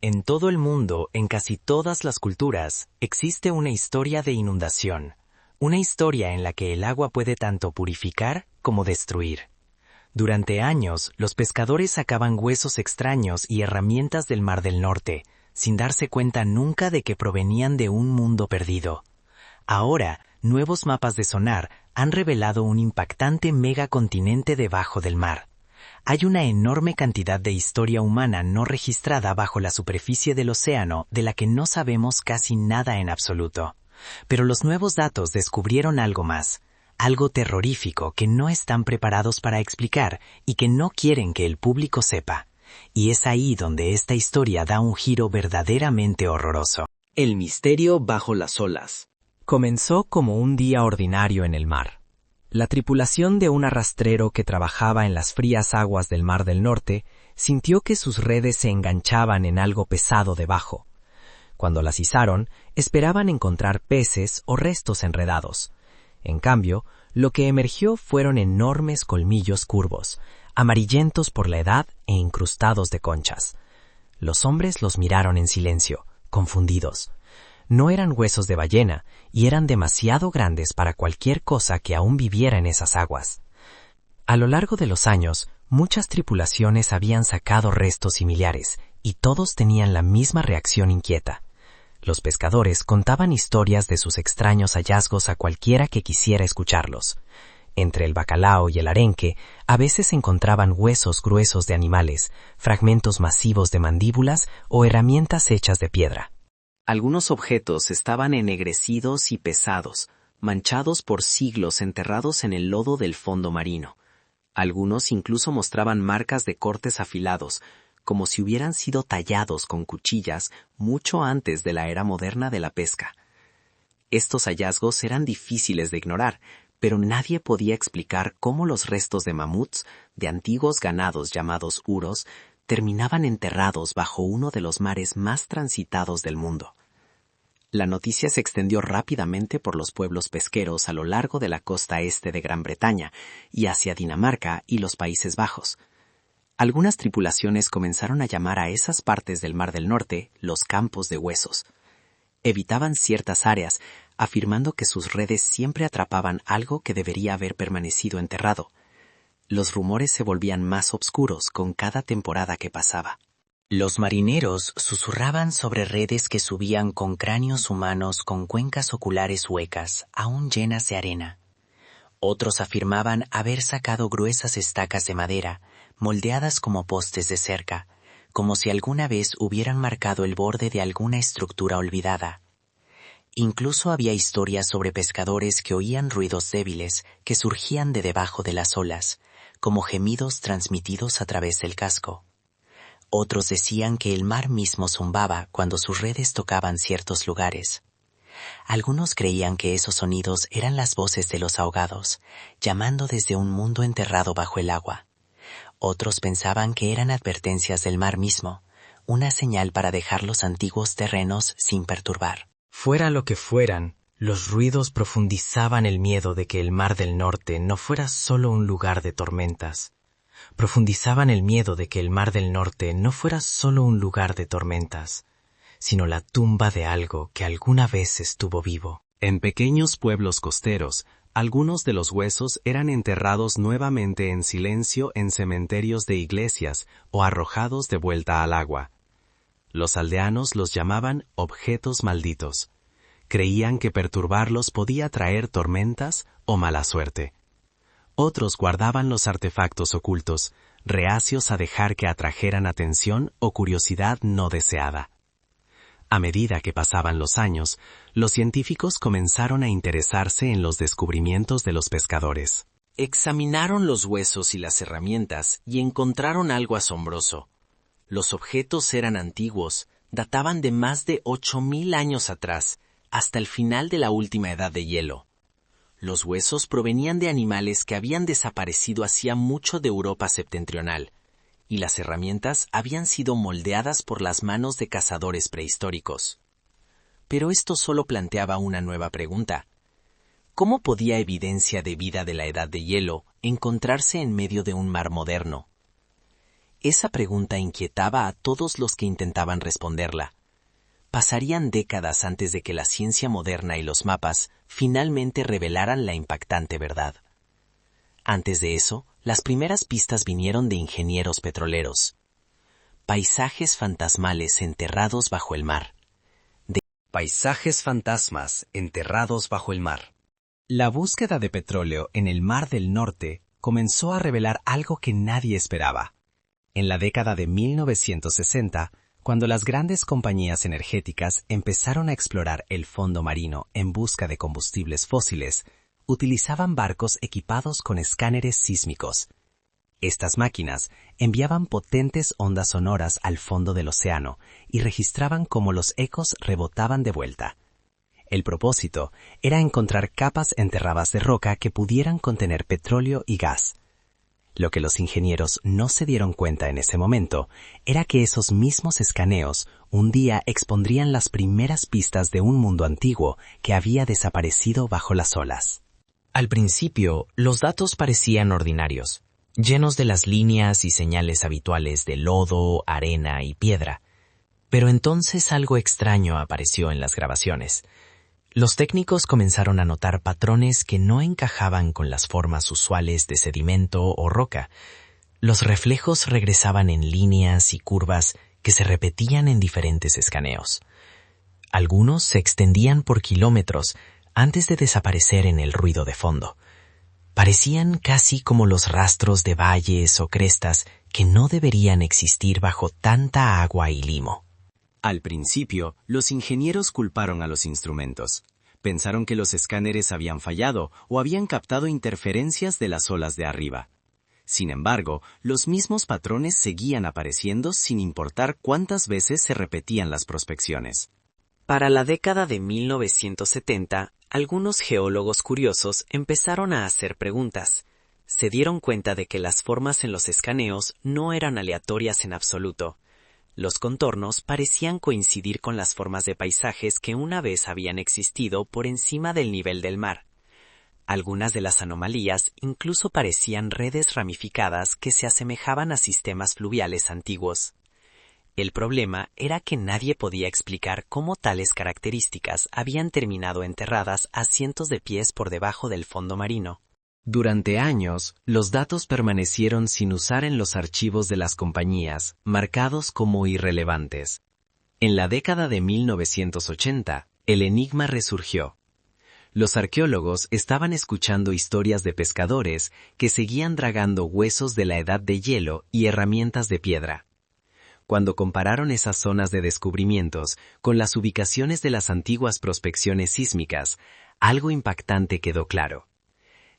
En todo el mundo, en casi todas las culturas, existe una historia de inundación, una historia en la que el agua puede tanto purificar como destruir. Durante años, los pescadores sacaban huesos extraños y herramientas del Mar del Norte, sin darse cuenta nunca de que provenían de un mundo perdido. Ahora, nuevos mapas de sonar han revelado un impactante megacontinente debajo del mar. Hay una enorme cantidad de historia humana no registrada bajo la superficie del océano de la que no sabemos casi nada en absoluto. Pero los nuevos datos descubrieron algo más, algo terrorífico que no están preparados para explicar y que no quieren que el público sepa. Y es ahí donde esta historia da un giro verdaderamente horroroso. El misterio bajo las olas. Comenzó como un día ordinario en el mar. La tripulación de un arrastrero que trabajaba en las frías aguas del Mar del Norte sintió que sus redes se enganchaban en algo pesado debajo. Cuando las izaron, esperaban encontrar peces o restos enredados. En cambio, lo que emergió fueron enormes colmillos curvos, amarillentos por la edad e incrustados de conchas. Los hombres los miraron en silencio, confundidos. No eran huesos de ballena y eran demasiado grandes para cualquier cosa que aún viviera en esas aguas. A lo largo de los años, muchas tripulaciones habían sacado restos similares y todos tenían la misma reacción inquieta. Los pescadores contaban historias de sus extraños hallazgos a cualquiera que quisiera escucharlos. Entre el bacalao y el arenque, a veces encontraban huesos gruesos de animales, fragmentos masivos de mandíbulas o herramientas hechas de piedra. Algunos objetos estaban ennegrecidos y pesados, manchados por siglos enterrados en el lodo del fondo marino. Algunos incluso mostraban marcas de cortes afilados, como si hubieran sido tallados con cuchillas mucho antes de la era moderna de la pesca. Estos hallazgos eran difíciles de ignorar, pero nadie podía explicar cómo los restos de mamuts, de antiguos ganados llamados uros, terminaban enterrados bajo uno de los mares más transitados del mundo. La noticia se extendió rápidamente por los pueblos pesqueros a lo largo de la costa este de Gran Bretaña y hacia Dinamarca y los Países Bajos. Algunas tripulaciones comenzaron a llamar a esas partes del Mar del Norte los campos de huesos. Evitaban ciertas áreas, afirmando que sus redes siempre atrapaban algo que debería haber permanecido enterrado. Los rumores se volvían más oscuros con cada temporada que pasaba. Los marineros susurraban sobre redes que subían con cráneos humanos con cuencas oculares huecas, aún llenas de arena. Otros afirmaban haber sacado gruesas estacas de madera, moldeadas como postes de cerca, como si alguna vez hubieran marcado el borde de alguna estructura olvidada. Incluso había historias sobre pescadores que oían ruidos débiles que surgían de debajo de las olas, como gemidos transmitidos a través del casco. Otros decían que el mar mismo zumbaba cuando sus redes tocaban ciertos lugares. Algunos creían que esos sonidos eran las voces de los ahogados, llamando desde un mundo enterrado bajo el agua. Otros pensaban que eran advertencias del mar mismo, una señal para dejar los antiguos terrenos sin perturbar. Fuera lo que fueran, los ruidos profundizaban el miedo de que el Mar del Norte no fuera solo un lugar de tormentas. Profundizaban el miedo de que el Mar del Norte no fuera solo un lugar de tormentas, sino la tumba de algo que alguna vez estuvo vivo. En pequeños pueblos costeros, algunos de los huesos eran enterrados nuevamente en silencio en cementerios de iglesias o arrojados de vuelta al agua. Los aldeanos los llamaban objetos malditos. Creían que perturbarlos podía traer tormentas o mala suerte. Otros guardaban los artefactos ocultos, reacios a dejar que atrajeran atención o curiosidad no deseada. A medida que pasaban los años, los científicos comenzaron a interesarse en los descubrimientos de los pescadores. Examinaron los huesos y las herramientas y encontraron algo asombroso. Los objetos eran antiguos, databan de más de 8,000 años atrás, hasta el final de la última edad de hielo. Los huesos provenían de animales que habían desaparecido hacía mucho de Europa septentrional, y las herramientas habían sido moldeadas por las manos de cazadores prehistóricos. Pero esto solo planteaba una nueva pregunta. ¿Cómo podía evidencia de vida de la edad de hielo encontrarse en medio de un mar moderno? Esa pregunta inquietaba a todos los que intentaban responderla. Pasarían décadas antes de que la ciencia moderna y los mapas finalmente revelaran la impactante verdad. Antes de eso, las primeras pistas vinieron de ingenieros petroleros. Paisajes fantasmales enterrados bajo el mar. Paisajes fantasmas enterrados bajo el mar. La búsqueda de petróleo en el Mar del Norte comenzó a revelar algo que nadie esperaba. En la década de 1960, cuando las grandes compañías energéticas empezaron a explorar el fondo marino en busca de combustibles fósiles, utilizaban barcos equipados con escáneres sísmicos. Estas máquinas enviaban potentes ondas sonoras al fondo del océano y registraban cómo los ecos rebotaban de vuelta. El propósito era encontrar capas enterradas de roca que pudieran contener petróleo y gas. Lo que los ingenieros no se dieron cuenta en ese momento era que esos mismos escaneos un día expondrían las primeras pistas de un mundo antiguo que había desaparecido bajo las olas. Al principio, los datos parecían ordinarios, llenos de las líneas y señales habituales de lodo, arena y piedra. Pero entonces algo extraño apareció en las grabaciones. Los técnicos comenzaron a notar patrones que no encajaban con las formas usuales de sedimento o roca. Los reflejos regresaban en líneas y curvas que se repetían en diferentes escaneos. Algunos se extendían por kilómetros antes de desaparecer en el ruido de fondo. Parecían casi como los rastros de valles o crestas que no deberían existir bajo tanta agua y limo. Al principio, los ingenieros culparon a los instrumentos. Pensaron que los escáneres habían fallado o habían captado interferencias de las olas de arriba. Sin embargo, los mismos patrones seguían apareciendo sin importar cuántas veces se repetían las prospecciones. Para la década de 1970, algunos geólogos curiosos empezaron a hacer preguntas. Se dieron cuenta de que las formas en los escaneos no eran aleatorias en absoluto. Los contornos parecían coincidir con las formas de paisajes que una vez habían existido por encima del nivel del mar. Algunas de las anomalías incluso parecían redes ramificadas que se asemejaban a sistemas fluviales antiguos. El problema era que nadie podía explicar cómo tales características habían terminado enterradas a cientos de pies por debajo del fondo marino. Durante años, los datos permanecieron sin usar en los archivos de las compañías, marcados como irrelevantes. En la década de 1980, el enigma resurgió. Los arqueólogos estaban escuchando historias de pescadores que seguían dragando huesos de la edad de hielo y herramientas de piedra. Cuando compararon esas zonas de descubrimientos con las ubicaciones de las antiguas prospecciones sísmicas, algo impactante quedó claro.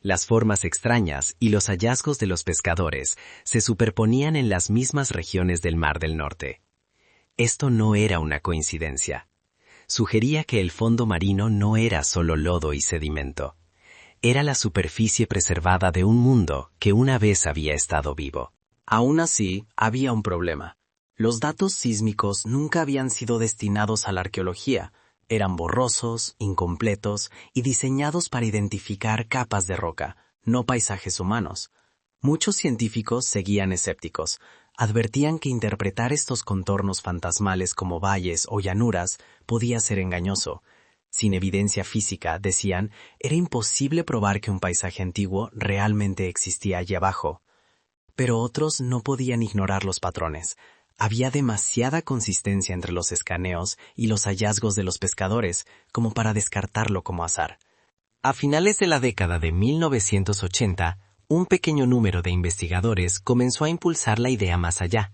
Las formas extrañas y los hallazgos de los pescadores se superponían en las mismas regiones del Mar del Norte. Esto no era una coincidencia. Sugería que el fondo marino no era solo lodo y sedimento. Era la superficie preservada de un mundo que una vez había estado vivo. Aún así, había un problema. Los datos sísmicos nunca habían sido destinados a la arqueología. Eran borrosos, incompletos y diseñados para identificar capas de roca, no paisajes humanos. Muchos científicos seguían escépticos. Advertían que interpretar estos contornos fantasmales como valles o llanuras podía ser engañoso. Sin evidencia física, decían, era imposible probar que un paisaje antiguo realmente existía allí abajo. Pero otros no podían ignorar los patrones. Había demasiada consistencia entre los escaneos y los hallazgos de los pescadores como para descartarlo como azar. A finales de la década de 1980, un pequeño número de investigadores comenzó a impulsar la idea más allá.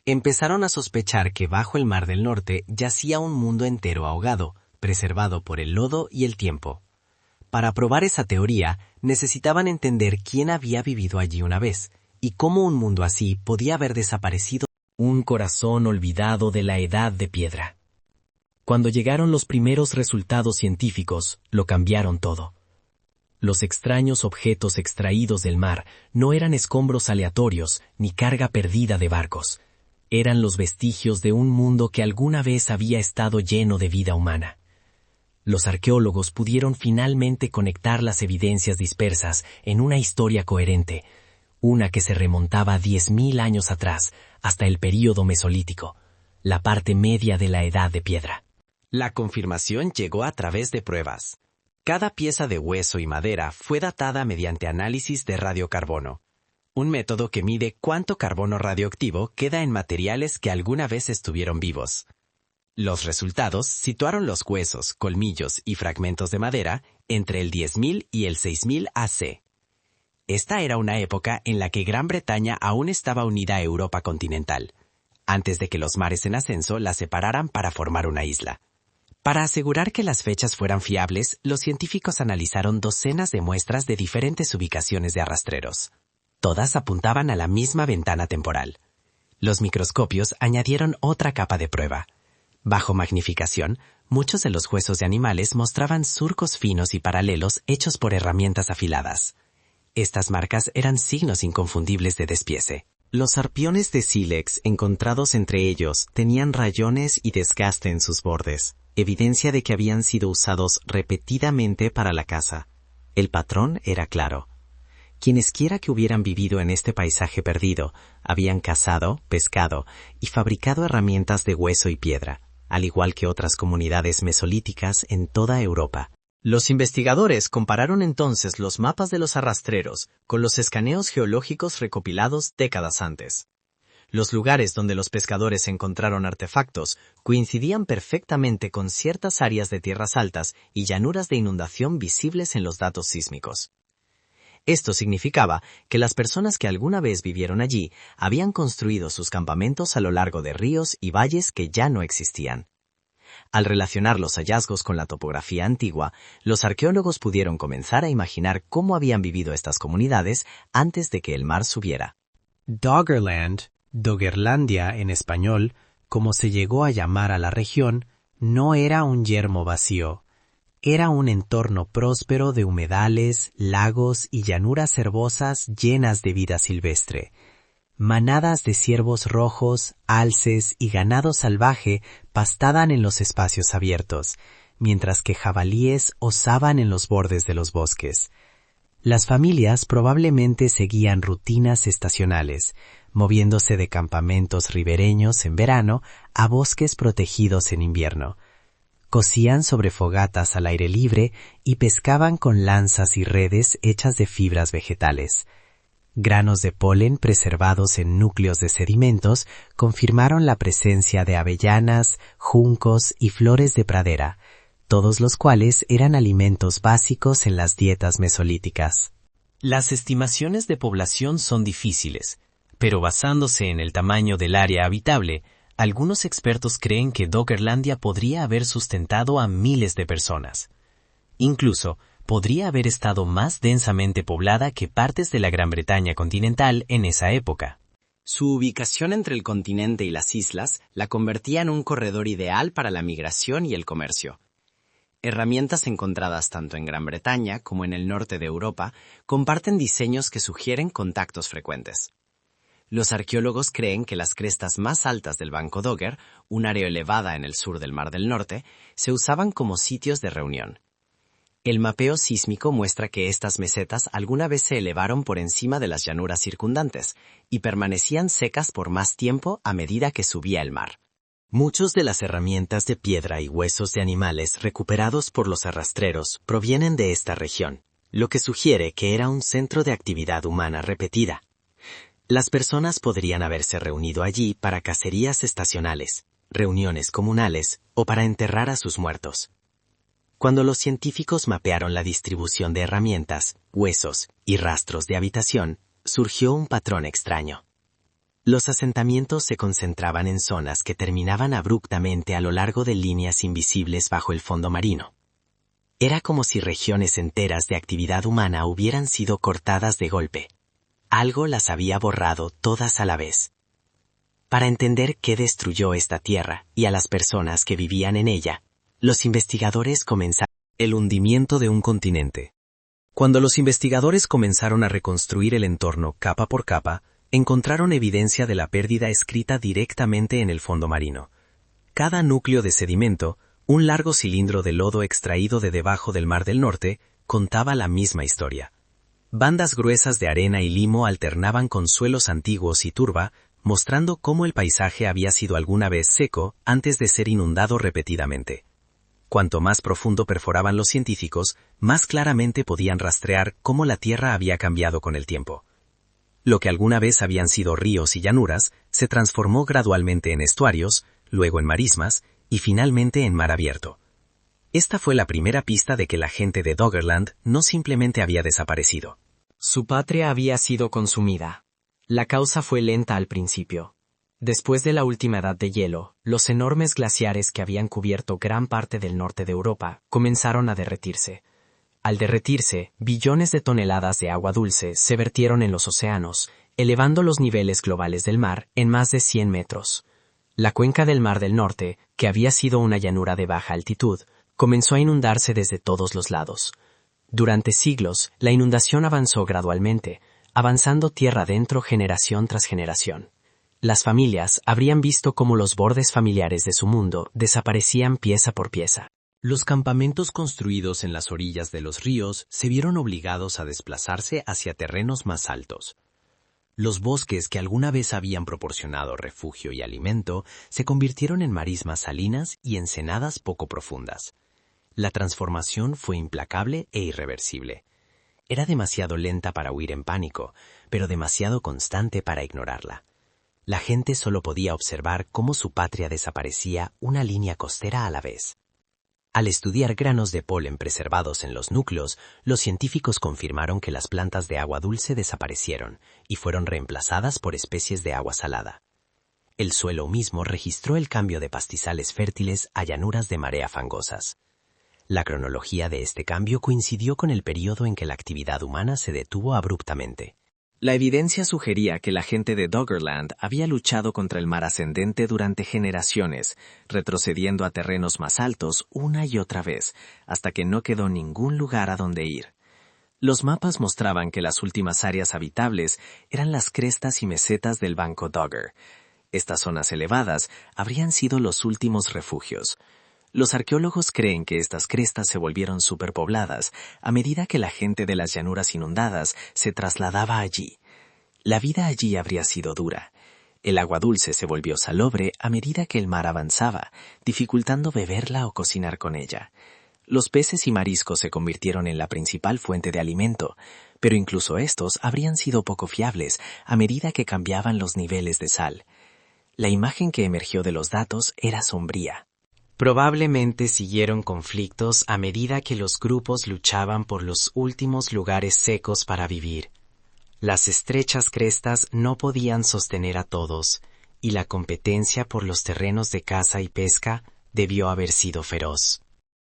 Empezaron a sospechar que bajo el Mar del Norte yacía un mundo entero ahogado, preservado por el lodo y el tiempo. Para probar esa teoría, necesitaban entender quién había vivido allí una vez, y cómo un mundo así podía haber desaparecido. Un corazón olvidado de la edad de piedra. Cuando llegaron los primeros resultados científicos, lo cambiaron todo. Los extraños objetos extraídos del mar no eran escombros aleatorios ni carga perdida de barcos. Eran los vestigios de un mundo que alguna vez había estado lleno de vida humana. Los arqueólogos pudieron finalmente conectar las evidencias dispersas en una historia coherente, una que se remontaba 10.000 años atrás, hasta el período mesolítico, la parte media de la Edad de Piedra. La confirmación llegó a través de pruebas. Cada pieza de hueso y madera fue datada mediante análisis de radiocarbono, un método que mide cuánto carbono radioactivo queda en materiales que alguna vez estuvieron vivos. Los resultados situaron los huesos, colmillos y fragmentos de madera entre el 10.000 y el 6.000 AC. Esta era una época en la que Gran Bretaña aún estaba unida a Europa continental, antes de que los mares en ascenso la separaran para formar una isla. Para asegurar que las fechas fueran fiables, los científicos analizaron docenas de muestras de diferentes ubicaciones de arrastreros. Todas apuntaban a la misma ventana temporal. Los microscopios añadieron otra capa de prueba. Bajo magnificación, muchos de los huesos de animales mostraban surcos finos y paralelos hechos por herramientas afiladas. Estas marcas eran signos inconfundibles de despiece. Los arpiones de sílex encontrados entre ellos tenían rayones y desgaste en sus bordes, evidencia de que habían sido usados repetidamente para la caza. El patrón era claro. Quienesquiera que hubieran vivido en este paisaje perdido, habían cazado, pescado y fabricado herramientas de hueso y piedra, al igual que otras comunidades mesolíticas en toda Europa. Los investigadores compararon entonces los mapas de los arrastreros con los escaneos geológicos recopilados décadas antes. Los lugares donde los pescadores encontraron artefactos coincidían perfectamente con ciertas áreas de tierras altas y llanuras de inundación visibles en los datos sísmicos. Esto significaba que las personas que alguna vez vivieron allí habían construido sus campamentos a lo largo de ríos y valles que ya no existían. Al relacionar los hallazgos con la topografía antigua, los arqueólogos pudieron comenzar a imaginar cómo habían vivido estas comunidades antes de que el mar subiera. Doggerland, Doggerlandia en español, como se llegó a llamar a la región, no era un yermo vacío. Era un entorno próspero de humedales, lagos y llanuras herbosas llenas de vida silvestre. Manadas de ciervos rojos, alces y ganado salvaje pastaban en los espacios abiertos, mientras que jabalíes osaban en los bordes de los bosques. Las familias probablemente seguían rutinas estacionales, moviéndose de campamentos ribereños en verano a bosques protegidos en invierno. Cocían sobre fogatas al aire libre y pescaban con lanzas y redes hechas de fibras vegetales. Granos de polen preservados en núcleos de sedimentos confirmaron la presencia de avellanas, juncos y flores de pradera, todos los cuales eran alimentos básicos en las dietas mesolíticas. Las estimaciones de población son difíciles, pero basándose en el tamaño del área habitable, algunos expertos creen que Doggerlandia podría haber sustentado a miles de personas. Incluso, podría haber estado más densamente poblada que partes de la Gran Bretaña continental en esa época. Su ubicación entre el continente y las islas la convertía en un corredor ideal para la migración y el comercio. Herramientas encontradas tanto en Gran Bretaña como en el norte de Europa comparten diseños que sugieren contactos frecuentes. Los arqueólogos creen que las crestas más altas del Banco Dogger, un área elevada en el sur del Mar del Norte, se usaban como sitios de reunión. El mapeo sísmico muestra que estas mesetas alguna vez se elevaron por encima de las llanuras circundantes y permanecían secas por más tiempo a medida que subía el mar. Muchos de las herramientas de piedra y huesos de animales recuperados por los arrastreros provienen de esta región, lo que sugiere que era un centro de actividad humana repetida. Las personas podrían haberse reunido allí para cacerías estacionales, reuniones comunales o para enterrar a sus muertos. Cuando los científicos mapearon la distribución de herramientas, huesos y rastros de habitación, surgió un patrón extraño. Los asentamientos se concentraban en zonas que terminaban abruptamente a lo largo de líneas invisibles bajo el fondo marino. Era como si regiones enteras de actividad humana hubieran sido cortadas de golpe. Algo las había borrado todas a la vez. Para entender qué destruyó esta tierra y a las personas que vivían en ella, los investigadores comenzaron el hundimiento de un continente. Cuando los investigadores comenzaron a reconstruir el entorno capa por capa, encontraron evidencia de la pérdida escrita directamente en el fondo marino. Cada núcleo de sedimento, un largo cilindro de lodo extraído de debajo del Mar del Norte, contaba la misma historia. Bandas gruesas de arena y limo alternaban con suelos antiguos y turba, mostrando cómo el paisaje había sido alguna vez seco antes de ser inundado repetidamente. Cuanto más profundo perforaban los científicos, más claramente podían rastrear cómo la tierra había cambiado con el tiempo. Lo que alguna vez habían sido ríos y llanuras, se transformó gradualmente en estuarios, luego en marismas, y finalmente en mar abierto. Esta fue la primera pista de que la gente de Doggerland no simplemente había desaparecido. Su patria había sido consumida. La causa fue lenta al principio. Después de la última edad de hielo, los enormes glaciares que habían cubierto gran parte del norte de Europa comenzaron a derretirse. Al derretirse, billones de toneladas de agua dulce se vertieron en los océanos, elevando los niveles globales del mar en más de 100 metros. La cuenca del Mar del Norte, que había sido una llanura de baja altitud, comenzó a inundarse desde todos los lados. Durante siglos, la inundación avanzó gradualmente, avanzando tierra adentro generación tras generación. Las familias habrían visto cómo los bordes familiares de su mundo desaparecían pieza por pieza. Los campamentos construidos en las orillas de los ríos se vieron obligados a desplazarse hacia terrenos más altos. Los bosques que alguna vez habían proporcionado refugio y alimento se convirtieron en marismas salinas y ensenadas poco profundas. La transformación fue implacable e irreversible. Era demasiado lenta para huir en pánico, pero demasiado constante para ignorarla. La gente solo podía observar cómo su patria desaparecía una línea costera a la vez. Al estudiar granos de polen preservados en los núcleos, los científicos confirmaron que las plantas de agua dulce desaparecieron y fueron reemplazadas por especies de agua salada. El suelo mismo registró el cambio de pastizales fértiles a llanuras de marea fangosas. La cronología de este cambio coincidió con el periodo en que la actividad humana se detuvo abruptamente. La evidencia sugería que la gente de Doggerland había luchado contra el mar ascendente durante generaciones, retrocediendo a terrenos más altos una y otra vez, hasta que no quedó ningún lugar a donde ir. Los mapas mostraban que las últimas áreas habitables eran las crestas y mesetas del Banco Dogger. Estas zonas elevadas habrían sido los últimos refugios. Los arqueólogos creen que estas crestas se volvieron superpobladas a medida que la gente de las llanuras inundadas se trasladaba allí. La vida allí habría sido dura. El agua dulce se volvió salobre a medida que el mar avanzaba, dificultando beberla o cocinar con ella. Los peces y mariscos se convirtieron en la principal fuente de alimento, pero incluso estos habrían sido poco fiables a medida que cambiaban los niveles de sal. La imagen que emergió de los datos era sombría. Probablemente siguieron conflictos a medida que los grupos luchaban por los últimos lugares secos para vivir. Las estrechas crestas no podían sostener a todos, y la competencia por los terrenos de caza y pesca debió haber sido feroz.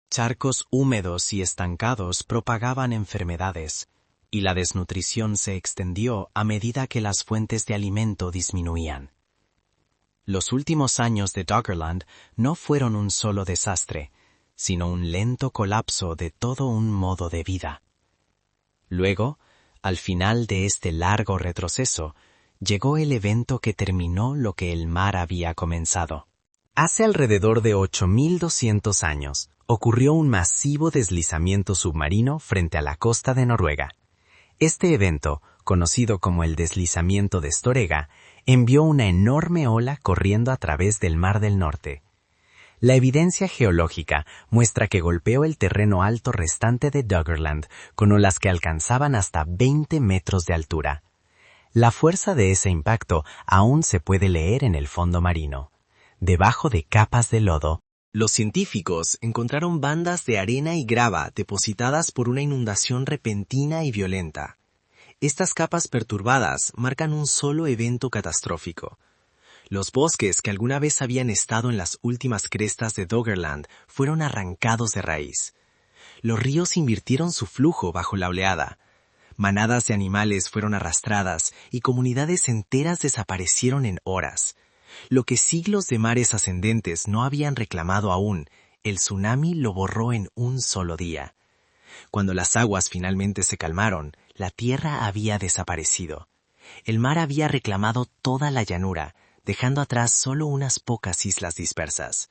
Charcos húmedos y estancados propagaban enfermedades, y la desnutrición se extendió a medida que las fuentes de alimento disminuían. Los últimos años de Doggerland no fueron un solo desastre, sino un lento colapso de todo un modo de vida. Luego, al final de este largo retroceso, llegó el evento que terminó lo que el mar había comenzado. Hace alrededor de 8.200 años, ocurrió un masivo deslizamiento submarino frente a la costa de Noruega. Este evento, conocido como el deslizamiento de Storegga, envió una enorme ola corriendo a través del Mar del Norte. La evidencia geológica muestra que golpeó el terreno alto restante de Doggerland con olas que alcanzaban hasta 20 metros de altura. La fuerza de ese impacto aún se puede leer en el fondo marino. Debajo de capas de lodo, los científicos encontraron bandas de arena y grava depositadas por una inundación repentina y violenta. Estas capas perturbadas marcan un solo evento catastrófico. Los bosques que alguna vez habían estado en las últimas crestas de Doggerland fueron arrancados de raíz. Los ríos invirtieron su flujo bajo la oleada. Manadas de animales fueron arrastradas y comunidades enteras desaparecieron en horas. Lo que siglos de mares ascendentes no habían reclamado aún, el tsunami lo borró en un solo día. Cuando las aguas finalmente se calmaron, la tierra había desaparecido. El mar había reclamado toda la llanura, dejando atrás solo unas pocas islas dispersas.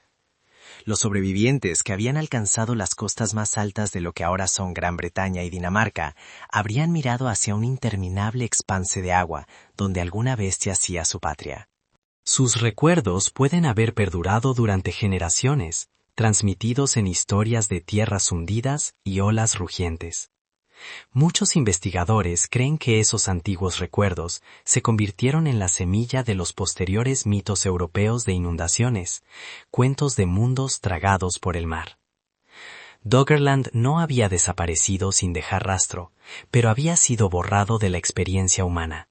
Los sobrevivientes que habían alcanzado las costas más altas de lo que ahora son Gran Bretaña y Dinamarca habrían mirado hacia un interminable expanse de agua donde alguna vez yacía su patria. Sus recuerdos pueden haber perdurado durante generaciones, transmitidos en historias de tierras hundidas y olas rugientes. Muchos investigadores creen que esos antiguos recuerdos se convirtieron en la semilla de los posteriores mitos europeos de inundaciones, cuentos de mundos tragados por el mar. Doggerland no había desaparecido sin dejar rastro, pero había sido borrado de la experiencia humana.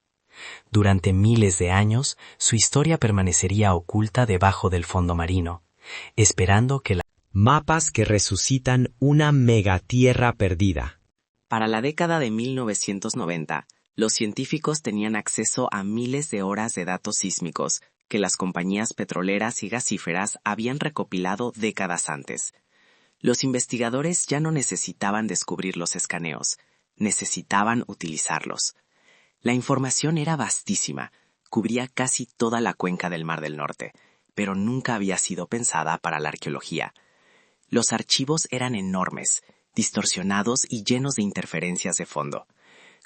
Durante miles de años, su historia permanecería oculta debajo del fondo marino, esperando que Mapas que resucitan una megatierra perdida. Para la década de 1990, los científicos tenían acceso a miles de horas de datos sísmicos que las compañías petroleras y gasíferas habían recopilado décadas antes. Los investigadores ya no necesitaban descubrir los escaneos, necesitaban utilizarlos. La información era vastísima, cubría casi toda la cuenca del Mar del Norte, pero nunca había sido pensada para la arqueología. Los archivos eran enormes, distorsionados y llenos de interferencias de fondo.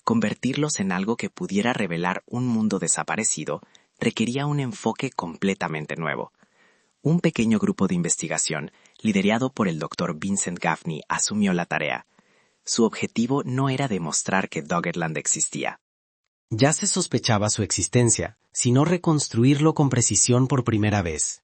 Convertirlos en algo que pudiera revelar un mundo desaparecido requería un enfoque completamente nuevo. Un pequeño grupo de investigación, liderado por el Dr. Vincent Gaffney, asumió la tarea. Su objetivo no era demostrar que Doggerland existía. Ya se sospechaba su existencia, sino reconstruirlo con precisión por primera vez.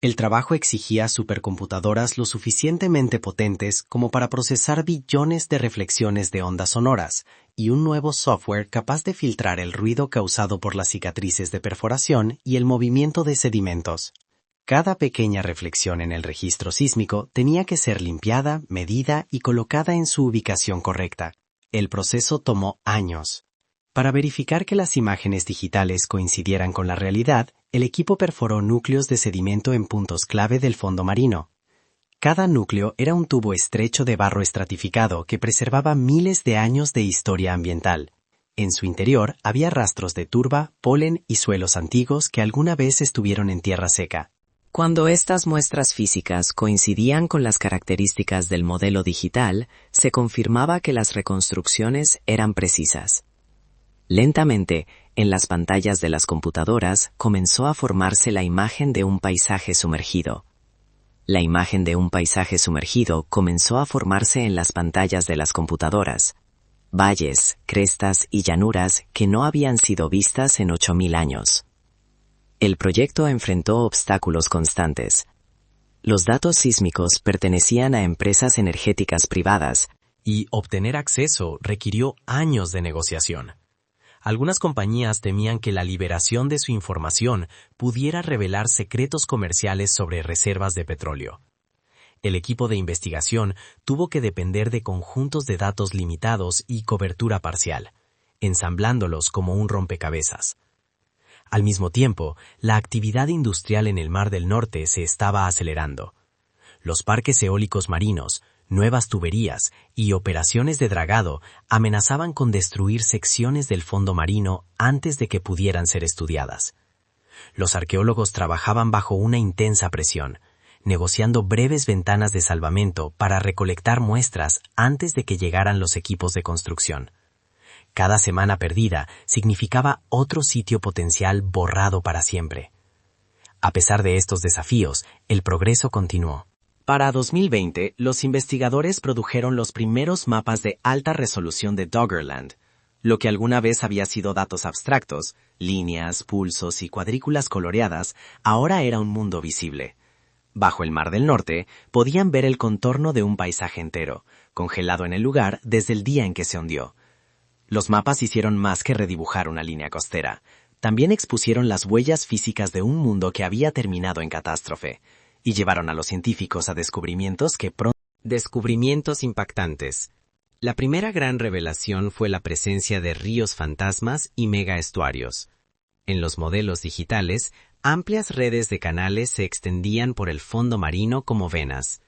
El trabajo exigía supercomputadoras lo suficientemente potentes como para procesar billones de reflexiones de ondas sonoras y un nuevo software capaz de filtrar el ruido causado por las cicatrices de perforación y el movimiento de sedimentos. Cada pequeña reflexión en el registro sísmico tenía que ser limpiada, medida y colocada en su ubicación correcta. El proceso tomó años. Para verificar que las imágenes digitales coincidieran con la realidad, el equipo perforó núcleos de sedimento en puntos clave del fondo marino. Cada núcleo era un tubo estrecho de barro estratificado que preservaba miles de años de historia ambiental. En su interior había rastros de turba, polen y suelos antiguos que alguna vez estuvieron en tierra seca. Cuando estas muestras físicas coincidían con las características del modelo digital, se confirmaba que las reconstrucciones eran precisas. Lentamente, en las pantallas de las computadoras comenzó a formarse la imagen de un paisaje sumergido. La imagen de un paisaje sumergido comenzó a formarse en las pantallas de las computadoras. Valles, crestas y llanuras que no habían sido vistas en 8000 años. El proyecto enfrentó obstáculos constantes. Los datos sísmicos pertenecían a empresas energéticas privadas, y obtener acceso requirió años de negociación. Algunas compañías temían que la liberación de su información pudiera revelar secretos comerciales sobre reservas de petróleo. El equipo de investigación tuvo que depender de conjuntos de datos limitados y cobertura parcial, ensamblándolos como un rompecabezas. Al mismo tiempo, la actividad industrial en el Mar del Norte se estaba acelerando. Los parques eólicos marinos, nuevas tuberías y operaciones de dragado amenazaban con destruir secciones del fondo marino antes de que pudieran ser estudiadas. Los arqueólogos trabajaban bajo una intensa presión, negociando breves ventanas de salvamento para recolectar muestras antes de que llegaran los equipos de construcción. Cada semana perdida significaba otro sitio potencial borrado para siempre. A pesar de estos desafíos, el progreso continuó. Para 2020, los investigadores produjeron los primeros mapas de alta resolución de Doggerland. Lo que alguna vez había sido datos abstractos, líneas, pulsos y cuadrículas coloreadas, ahora era un mundo visible. Bajo el Mar del Norte, podían ver el contorno de un paisaje entero, congelado en el lugar desde el día en que se hundió. Los mapas hicieron más que redibujar una línea costera. También expusieron las huellas físicas de un mundo que había terminado en catástrofe, y llevaron a los científicos a descubrimientos que pronto... Descubrimientos impactantes. La primera gran revelación fue la presencia de ríos fantasmas y megaestuarios. En los modelos digitales, amplias redes de canales se extendían por el fondo marino como venas.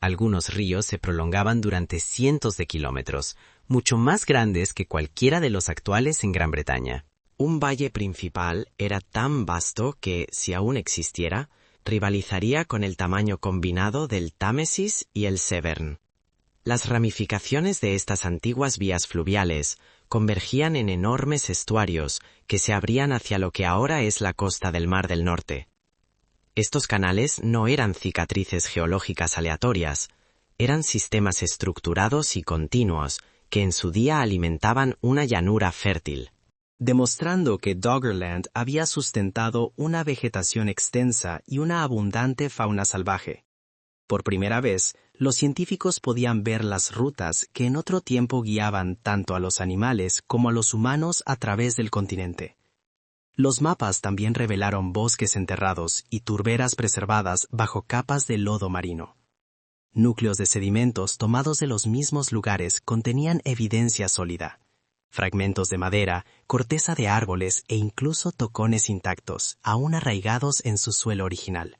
Algunos ríos se prolongaban durante cientos de kilómetros, mucho más grandes que cualquiera de los actuales en Gran Bretaña. Un valle principal era tan vasto que, si aún existiera, rivalizaría con el tamaño combinado del Támesis y el Severn. Las ramificaciones de estas antiguas vías fluviales convergían en enormes estuarios que se abrían hacia lo que ahora es la costa del Mar del Norte. Estos canales no eran cicatrices geológicas aleatorias, eran sistemas estructurados y continuos que en su día alimentaban una llanura fértil, demostrando que Doggerland había sustentado una vegetación extensa y una abundante fauna salvaje. Por primera vez, los científicos podían ver las rutas que en otro tiempo guiaban tanto a los animales como a los humanos a través del continente. Los mapas también revelaron bosques enterrados y turberas preservadas bajo capas de lodo marino. Núcleos de sedimentos tomados de los mismos lugares contenían evidencia sólida. Fragmentos de madera, corteza de árboles e incluso tocones intactos, aún arraigados en su suelo original.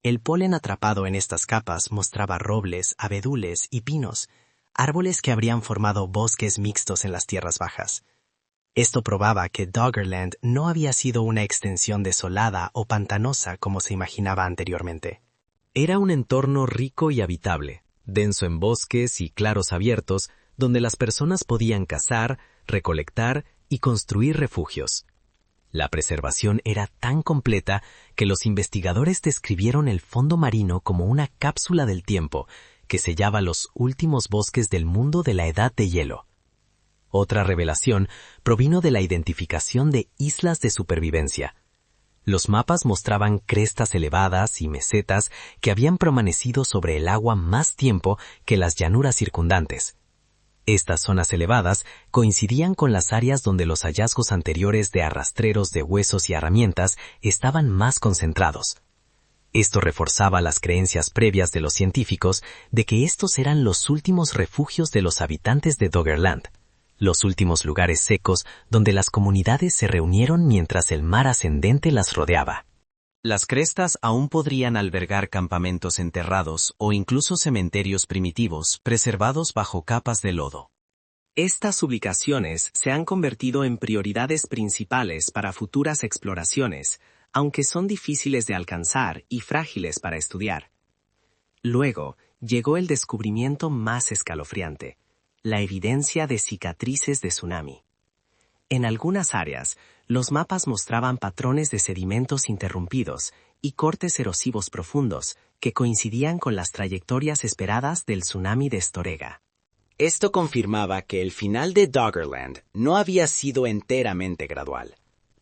El polen atrapado en estas capas mostraba robles, abedules y pinos, árboles que habrían formado bosques mixtos en las tierras bajas. Esto probaba que Doggerland no había sido una extensión desolada o pantanosa como se imaginaba anteriormente. Era un entorno rico y habitable, denso en bosques y claros abiertos, donde las personas podían cazar, recolectar y construir refugios. La preservación era tan completa que los investigadores describieron el fondo marino como una cápsula del tiempo que sellaba los últimos bosques del mundo de la edad de hielo. Otra revelación provino de la identificación de islas de supervivencia. Los mapas mostraban crestas elevadas y mesetas que habían permanecido sobre el agua más tiempo que las llanuras circundantes. Estas zonas elevadas coincidían con las áreas donde los hallazgos anteriores de arrastreros de huesos y herramientas estaban más concentrados. Esto reforzaba las creencias previas de los científicos de que estos eran los últimos refugios de los habitantes de Doggerland, los últimos lugares secos donde las comunidades se reunieron mientras el mar ascendente las rodeaba. Las crestas aún podrían albergar campamentos enterrados o incluso cementerios primitivos preservados bajo capas de lodo. Estas ubicaciones se han convertido en prioridades principales para futuras exploraciones, aunque son difíciles de alcanzar y frágiles para estudiar. Luego llegó el descubrimiento más escalofriante: la evidencia de cicatrices de tsunami. En algunas áreas, los mapas mostraban patrones de sedimentos interrumpidos y cortes erosivos profundos que coincidían con las trayectorias esperadas del tsunami de Storega. Esto confirmaba que el final de Doggerland no había sido enteramente gradual.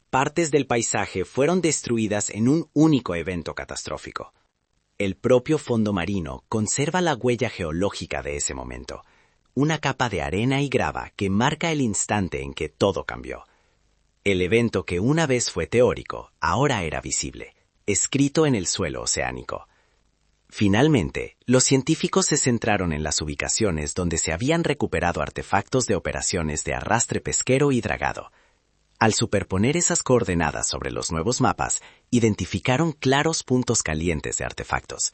Partes del paisaje fueron destruidas en un único evento catastrófico. El propio fondo marino conserva la huella geológica de ese momento, una capa de arena y grava que marca el instante en que todo cambió. El evento que una vez fue teórico, ahora era visible, escrito en el suelo oceánico. Finalmente, los científicos se centraron en las ubicaciones donde se habían recuperado artefactos de operaciones de arrastre pesquero y dragado. Al superponer esas coordenadas sobre los nuevos mapas, identificaron claros puntos calientes de artefactos.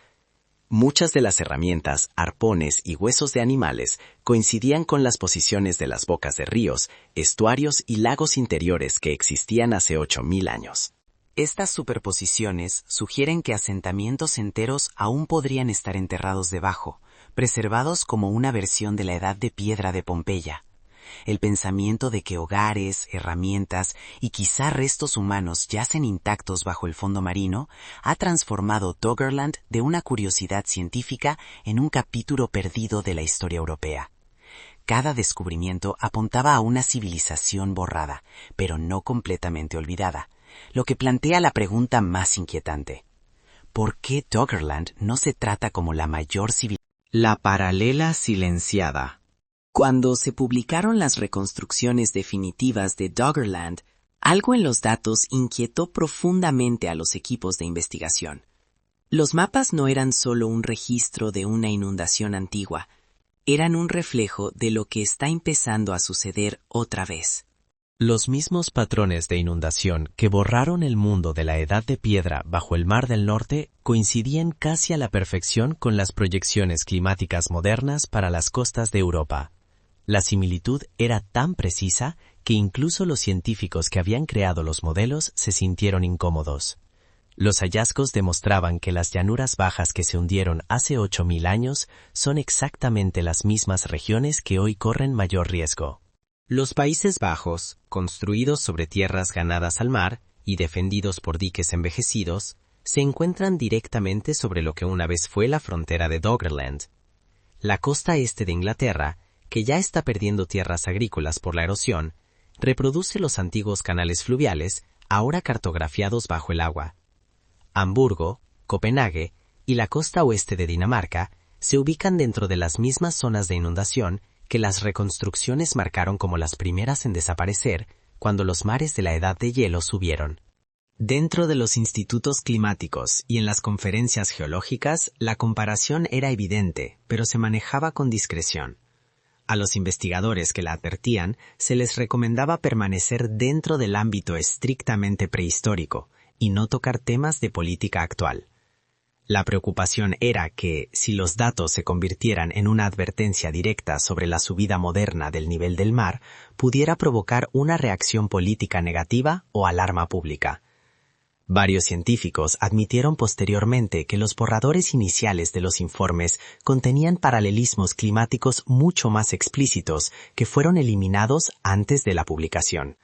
Muchas de las herramientas, arpones y huesos de animales coincidían con las posiciones de las bocas de ríos, estuarios y lagos interiores que existían hace 8.000 años. Estas superposiciones sugieren que asentamientos enteros aún podrían estar enterrados debajo, preservados como una versión de la edad de piedra de Pompeya. El pensamiento de que hogares, herramientas y quizá restos humanos yacen intactos bajo el fondo marino ha transformado Doggerland de una curiosidad científica en un capítulo perdido de la historia europea. Cada descubrimiento apuntaba a una civilización borrada, pero no completamente olvidada, lo que plantea la pregunta más inquietante. ¿Por qué Doggerland no se trata como la mayor civilización? La paralela silenciada. Cuando se publicaron las reconstrucciones definitivas de Doggerland, algo en los datos inquietó profundamente a los equipos de investigación. Los mapas no eran solo un registro de una inundación antigua, eran un reflejo de lo que está empezando a suceder otra vez. Los mismos patrones de inundación que borraron el mundo de la Edad de Piedra bajo el Mar del Norte coincidían casi a la perfección con las proyecciones climáticas modernas para las costas de Europa. La similitud era tan precisa que incluso los científicos que habían creado los modelos se sintieron incómodos. Los hallazgos demostraban que las llanuras bajas que se hundieron hace 8.000 años son exactamente las mismas regiones que hoy corren mayor riesgo. Los Países Bajos, construidos sobre tierras ganadas al mar y defendidos por diques envejecidos, se encuentran directamente sobre lo que una vez fue la frontera de Doggerland. La costa este de Inglaterra, que ya está perdiendo tierras agrícolas por la erosión, reproduce los antiguos canales fluviales, ahora cartografiados bajo el agua. Hamburgo, Copenhague y la costa oeste de Dinamarca se ubican dentro de las mismas zonas de inundación que las reconstrucciones marcaron como las primeras en desaparecer cuando los mares de la edad de hielo subieron. Dentro de los institutos climáticos y en las conferencias geológicas, la comparación era evidente, pero se manejaba con discreción. A los investigadores que la advertían se les recomendaba permanecer dentro del ámbito estrictamente prehistórico y no tocar temas de política actual. La preocupación era que, si los datos se convirtieran en una advertencia directa sobre la subida moderna del nivel del mar, pudiera provocar una reacción política negativa o alarma pública. Varios científicos admitieron posteriormente que los borradores iniciales de los informes contenían paralelismos climáticos mucho más explícitos que fueron eliminados antes de la publicación.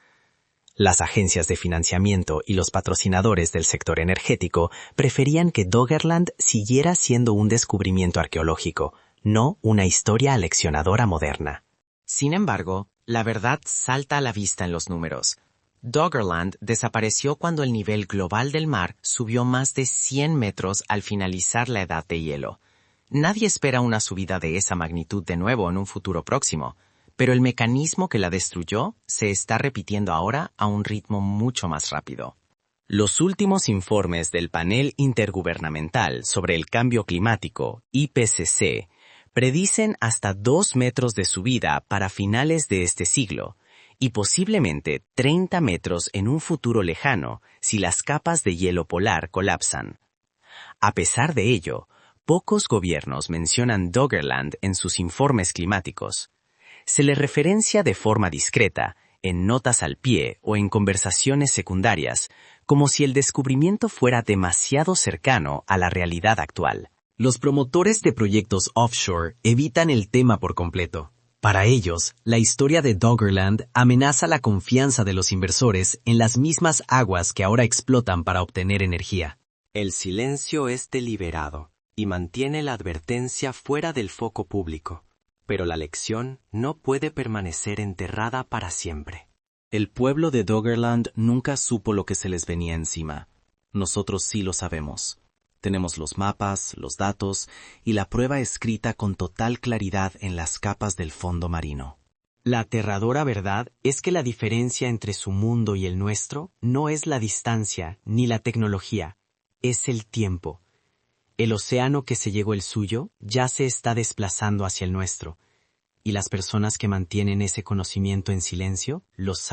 Las agencias de financiamiento y los patrocinadores del sector energético preferían que Doggerland siguiera siendo un descubrimiento arqueológico, no una historia aleccionadora moderna. Sin embargo, la verdad salta a la vista en los números. Doggerland desapareció cuando el nivel global del mar subió más de 100 metros al finalizar la edad de hielo. Nadie espera una subida de esa magnitud de nuevo en un futuro próximo, pero el mecanismo que la destruyó se está repitiendo ahora a un ritmo mucho más rápido. Los últimos informes del Panel Intergubernamental sobre el Cambio Climático, IPCC, predicen hasta 2 metros de subida para finales de este siglo, y posiblemente 30 metros en un futuro lejano si las capas de hielo polar colapsan. A pesar de ello, pocos gobiernos mencionan Doggerland en sus informes climáticos. Se le referencia de forma discreta, en notas al pie o en conversaciones secundarias, como si el descubrimiento fuera demasiado cercano a la realidad actual. Los promotores de proyectos offshore evitan el tema por completo. Para ellos, la historia de Doggerland amenaza la confianza de los inversores en las mismas aguas que ahora explotan para obtener energía. El silencio es deliberado y mantiene la advertencia fuera del foco público, pero la lección no puede permanecer enterrada para siempre. El pueblo de Doggerland nunca supo lo que se les venía encima. Nosotros sí lo sabemos. Tenemos los mapas, los datos y la prueba escrita con total claridad en las capas del fondo marino. La aterradora verdad es que la diferencia entre su mundo y el nuestro no es la distancia ni la tecnología, es el tiempo. El océano que se llegó el suyo ya se está desplazando hacia el nuestro, y las personas que mantienen ese conocimiento en silencio lo saben.